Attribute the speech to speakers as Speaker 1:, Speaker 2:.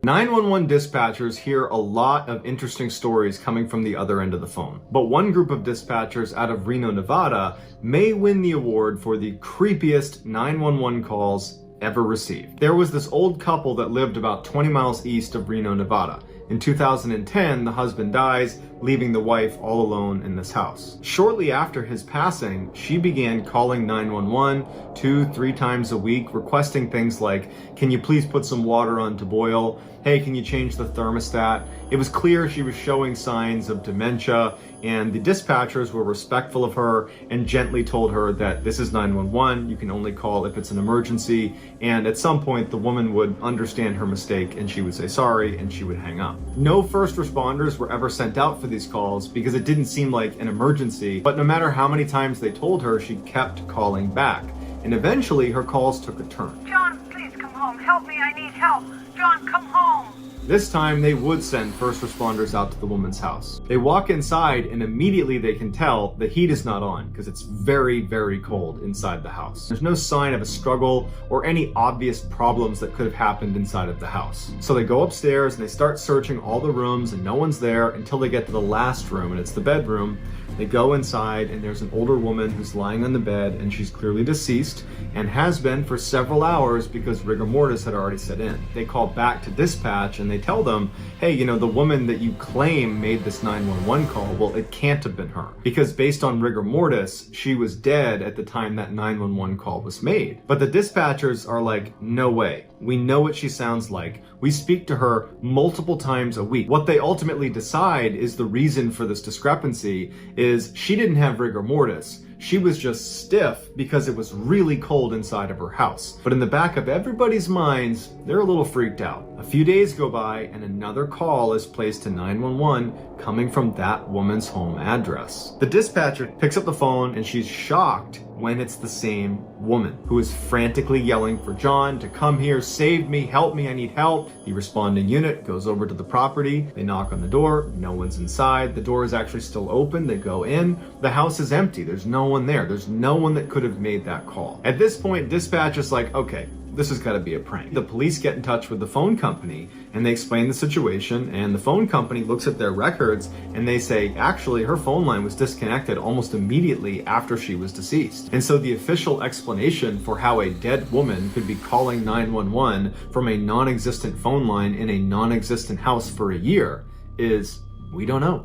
Speaker 1: 911 dispatchers hear a lot of interesting stories coming from the other end of the phone. But one group of dispatchers out of Reno, Nevada may win the award for the creepiest 911 calls ever received. There was this old couple that lived about 20 miles east of Reno, Nevada. In 2010, the husband dies, leaving the wife all alone in this house. Shortly after his passing, she began calling 911 2-3 times a week, requesting things like, can you please put some water on to boil? Hey, can you change the thermostat? It was clear she was showing signs of dementia, and the dispatchers were respectful of her and gently told her that this is 911, you can only call if it's an emergency, and at some point the woman would understand her mistake and she would say sorry and she would hang up. No first responders were ever sent out for these calls because it didn't seem like an emergency, but no matter how many times they told her, she kept calling back. And eventually her calls took a turn.
Speaker 2: John, please come home. Help me, I need help. John, come home.
Speaker 1: This time they would send first responders out to the woman's house. They walk inside and immediately they can tell the heat is not on because it's very, very cold inside the house. There's no sign of a struggle or any obvious problems that could have happened inside of the house. So they go upstairs and they start searching all the rooms and no one's there until they get to the last room, and it's the bedroom. They go inside and there's an older woman who's lying on the bed, and she's clearly deceased and has been for several hours because rigor mortis had already set in. They call back to dispatch and they tell them, hey, you know, the woman that you claim made this 911 call, well, it can't have been her because based on rigor mortis, she was dead at the time that 911 call was made. But the dispatchers are like, no way. We know what she sounds like. We speak to her multiple times a week. What they ultimately decide is the reason for this discrepancy is she didn't have rigor mortis. She was just stiff because it was really cold inside of her house. But in the back of everybody's minds, they're a little freaked out. A few days go by and another call is placed to 911 coming from that woman's home address. The dispatcher picks up the phone and she's shocked when it's the same woman who is frantically yelling for John to come here, save me, help me, I need help. The responding unit goes over to the property. They knock on the door. No one's inside. The door is actually still open. They go in. The house is empty. There's no one there. There's no one that could have made that call. At this point, dispatch is like, okay, this has got to be a prank. The police get in touch with the phone company and they explain the situation, and the phone company looks at their records and they say, actually, her phone line was disconnected almost immediately after she was deceased. And so the official explanation for how a dead woman could be calling 911 from a non-existent phone line in a non-existent house for a year is, we don't know.